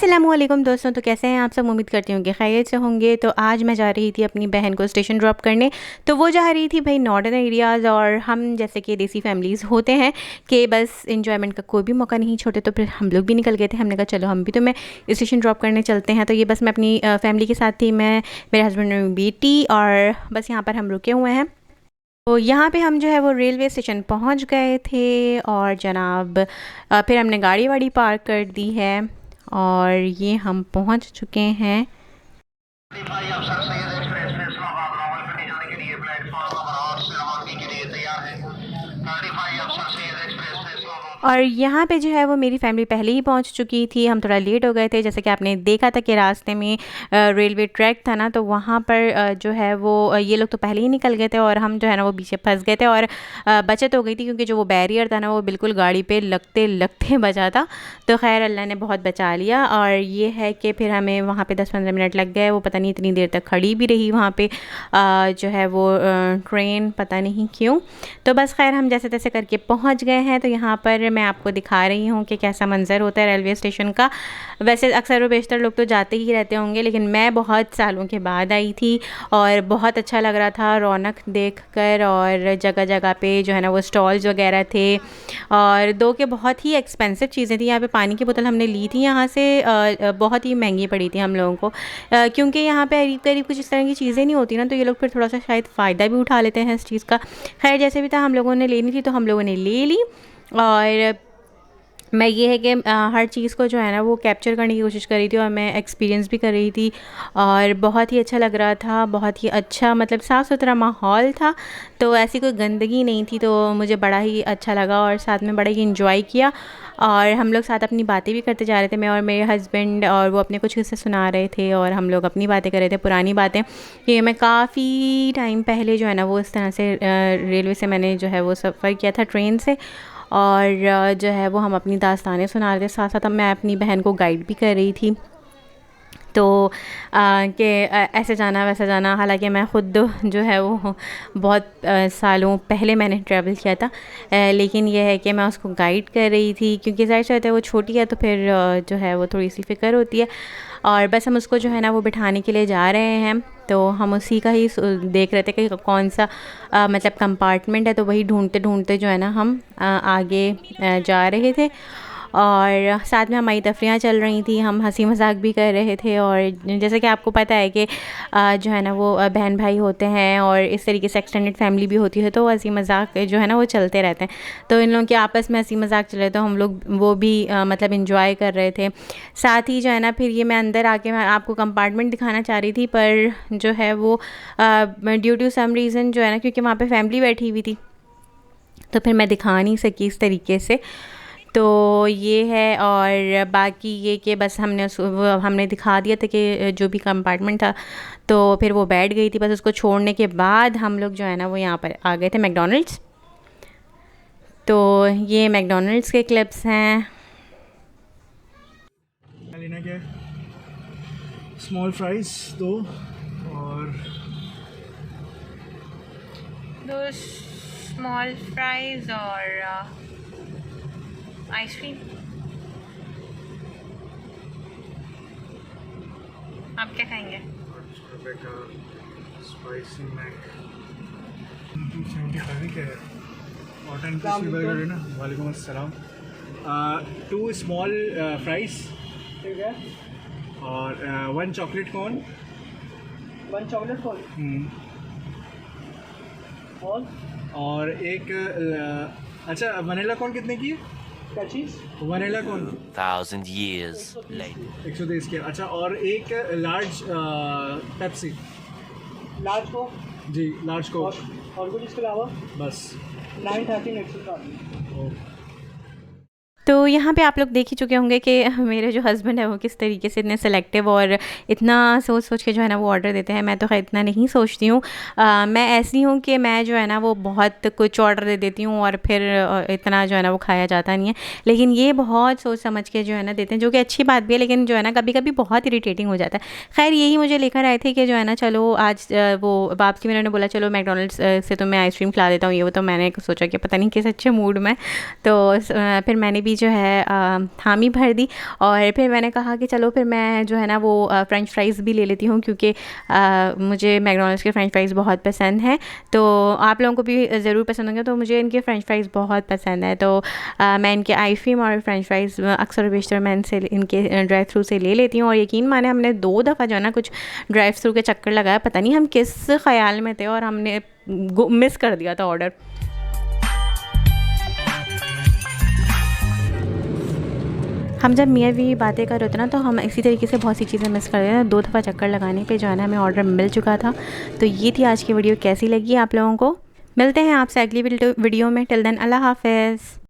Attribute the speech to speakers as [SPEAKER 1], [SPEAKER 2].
[SPEAKER 1] अस्सलामुअलैकुम दोस्तों, तो कैसे हैं आप सब। उम्मीद करती हूँ कि खैरियत से होंगे। तो आज मैं जा रही थी अपनी बहन को स्टेशन ड्रॉप करने। तो वो जा रही थी भाई नॉर्दर्न एरियाज़, और हम जैसे कि देसी फैमिलीज़ होते हैं कि बस इंजॉयमेंट का कोई भी मौका नहीं छोड़ते। तो फिर हम लोग भी निकल गए थे। हमने कहा चलो हम भी तुम्हें स्टेशन ड्रॉप करने चलते हैं। तो ये बस मैं अपनी फैमिली के साथ थी, मैं, मेरे हस्बैंड और बेटी, और बस यहाँ पर हम रुके हुए हैं। तो यहाँ पे हम जो है वो रेलवे स्टेशन पहुँच गए थे, और जनाब फिर हमने गाड़ी वाड़ी पार्क कर दी है, और ये हम पहुँच चुके हैं।
[SPEAKER 2] भाई आप सर सैयद एक्सप्रेस में इस्लामाबाद रावलपिंडी जाने के लिए प्लेटफॉर्म नंबर 8 से रवानगी के लिए तैयार है। गाड़ी भाई आप सर सैयद एक्सप्रेस में इस्लामाबाद।
[SPEAKER 1] और यहाँ पे जो है वो मेरी फैमिली पहले ही पहुँच चुकी थी। हम थोड़ा लेट हो गए थे, जैसे कि आपने देखा था कि रास्ते में रेलवे ट्रैक था ना, तो वहाँ पर जो है वो ये लोग तो पहले ही निकल गए थे, और हम जो है ना वो पीछे फंस गए थे, और बचत हो गई थी क्योंकि जो वो बैरियर था ना वो बिल्कुल गाड़ी पे लगते लगते बचा था। तो खैर अल्लाह ने बहुत बचा लिया। और ये है कि फिर हमें वहाँ पे 10-15 मिनट लग गए। वो पता नहीं इतनी देर तक खड़ी भी रही वहाँ पे जो है वो ट्रेन, पता नहीं क्यों। तो बस खैर हम जैसे तैसे करके पहुँच गए हैं। तो यहाँ पर मैं आपको दिखा रही हूँ कि कैसा मंज़र होता है रेलवे स्टेशन का। वैसे अक्सर व बेशतर लोग तो जाते ही रहते होंगे, लेकिन मैं बहुत सालों के बाद आई थी और बहुत अच्छा लग रहा था रौनक देखकर। और जगह जगह पे जो है ना वो स्टॉल्स वगैरह थे, और दो के बहुत ही एक्सपेंसिव चीज़ें थी। यहाँ पे पानी की बोतल हमने ली थी यहाँ से, बहुत ही महंगी पड़ी थी हम लोगों को, क्योंकि यहाँ पे करीब करीब कुछ इस तरह की चीज़ें नहीं होती ना, तो ये लोग फिर थोड़ा सा शायद फ़ायदा भी उठा लेते हैं इस चीज़ का। खैर जैसे भी था, हम लोगों ने लेनी थी तो हम लोगों ने ले ली। और मैं ये है कि हर चीज़ को जो है ना वो कैप्चर करने की कोशिश कर रही थी, और मैं एक्सपीरियंस भी कर रही थी, और बहुत ही अच्छा लग रहा था। बहुत ही अच्छा, मतलब साफ़ सुथरा माहौल था, तो ऐसी कोई गंदगी नहीं थी। तो मुझे बड़ा ही अच्छा लगा, और साथ में बड़ा ही इंजॉय किया। और हम लोग साथ अपनी बातें भी करते जा रहे थे, मैं और मेरे हस्बैंड, और वो अपने कुछ किस्से सुना रहे थे, और हम लोग अपनी बातें कर रहे थे, पुरानी बातें, कि मैं काफ़ी टाइम पहले जो है ना वो इस तरह से रेलवे से मैंने जो है वो सफ़र किया था, ट्रेन से। और जो है वो हम अपनी दास्तानें सुना रहे थे, साथ साथ मैं अपनी बहन को गाइड भी कर रही थी। तो कि ऐसे जाना वैसे जाना। हालांकि मैं ख़ुद जो है वो बहुत सालों पहले मैंने ट्रैवल किया था, लेकिन यह है कि मैं उसको गाइड कर रही थी, क्योंकि ज़ाहिर सी बात है वो छोटी है, तो फिर जो है वो थोड़ी सी फ़िक्र होती है। और बस हम उसको जो है ना वो बिठाने के लिए जा रहे हैं। तो हम उसी का ही देख रहे थे कि कौन सा मतलब कंपार्टमेंट है, तो वही ढूंढते ढूंढते जो है ना हम आगे जा रहे थे। और साथ में हमारी तफरियाँ चल रही थी, हम हंसी मजाक भी कर रहे थे। और जैसे कि आपको पता है कि जो है ना वो बहन भाई होते हैं, और इस तरीके से एक्सटेंडेड फैमिली भी होती है, तो हंसी मजाक जो है ना वो चलते रहते हैं। तो इन लोगों के आपस में हंसी मजाक चल रहे, तो हम लोग वो भी मतलब इंजॉय कर रहे थे। साथ ही जो है ना फिर ये मैं अंदर आके मैं आपको कंपार्टमेंट दिखाना चाह रही थी, पर जो है वो ड्यू टू सम रीज़न जो है ना, क्योंकि वहाँ पे फैमिली बैठी हुई थी, तो फिर मैं दिखा नहीं सकी इस तरीके से। तो ये है। और बाकी ये कि बस हमने दिखा दिया था कि जो भी कंपार्टमेंट था, तो फिर वो बैठ गई थी। बस उसको छोड़ने के बाद हम लोग जो है ना वो यहाँ पर आ गए थे मैकडॉनल्ड्स। तो ये मैकडॉनल्ड्स के क्लिप्स हैं।
[SPEAKER 3] लेना क्या, स्मॉल फ्राइज दो, और
[SPEAKER 1] दो स्मॉल फ्राइज और आइसक्रीम। आप क्या खाएंगे?
[SPEAKER 3] ₹80 का स्पाइसी मैक। 275 क्या है, और 10 पीस बर्गर है ना। वालेकुम अस्सलाम। 2 स्मॉल फ्राइज,
[SPEAKER 4] ठीक है,
[SPEAKER 3] और 1 चॉकलेट कॉर्न।
[SPEAKER 4] 1 चॉकलेट कॉर्न
[SPEAKER 3] और एक अच्छा वनीला कॉर्न कितने की है?
[SPEAKER 4] क्या चीज़?
[SPEAKER 3] Vanilla corn
[SPEAKER 5] 1,000 years later.
[SPEAKER 3] 130 की। अच्छा, और एक लार्ज पेप्सी।
[SPEAKER 4] लार्ज को
[SPEAKER 3] जी, लार्ज को।
[SPEAKER 4] और कुछ इसके अलावा?
[SPEAKER 3] बस
[SPEAKER 4] 930 एक्स्ट्रा।
[SPEAKER 1] तो यहाँ पे आप लोग देख ही चुके होंगे कि मेरे जो हस्बैंड है वो किस तरीके से इतने सेलेक्टिव और इतना सोच सोच के जो है ना वो ऑर्डर देते हैं। मैं तो खैर इतना नहीं सोचती हूँ। मैं ऐसी हूँ कि मैं जो है ना वो बहुत कुछ ऑर्डर दे देती हूँ और फिर इतना जो है ना वो खाया जाता नहीं है। लेकिन ये बहुत सोच समझ के जो है ना देते हैं, जो कि अच्छी बात भी है, लेकिन जो है ना कभी कभी बहुत इरीटेटिंग हो जाता है। खैर यही मुझे लेकर आए थे कि जो है ना चलो आज वो वापसी में उन्होंने बोला चलो मैकडॉनल्ड्स से तो मैं आइसक्रीम खिला देता हूँ, ये वो। तो मैंने सोचा कि पता नहीं किस अच्छे मूड में, तो फिर मैंने भी जो है हामी भर दी। और फिर मैंने कहा कि चलो फिर मैं जो है ना वो फ़्रेंच फ्राइज़ भी ले लेती हूँ, क्योंकि मुझे मैकडॉनल्ड्स के फ़्रेंच फ्राइज़ बहुत पसंद हैं। तो आप लोगों को भी ज़रूर पसंद होंगे। तो मुझे इनके फ़्रेंच फ्राइज़ बहुत पसंद है, तो मैं इनके आइफिम और फ़्रेंच फ्राइज़ अक्सर बेशतर मैं इनसे इनके ड्राइव थ्रू से ले लेती हूँ। और यकीन माने हमने 2 दफ़ा जो है ना कुछ ड्राइव थ्रू के चक्कर लगाया, पता नहीं हम किस ख़्याल में थे और हमने मिस कर दिया था ऑर्डर। हम जब मियाँ बीवी बातें कर रहे होते ना, तो हम इसी तरीके से बहुत सी चीज़ें मिस कर देते हैं। 2 दफ़ा चक्कर लगाने पे जो है ना हमें ऑर्डर मिल चुका था। तो ये थी आज की वीडियो, कैसी लगी आप लोगों को? मिलते हैं आपसे अगली वीडियो में। टिल देन अल्लाह हाफ़िज़।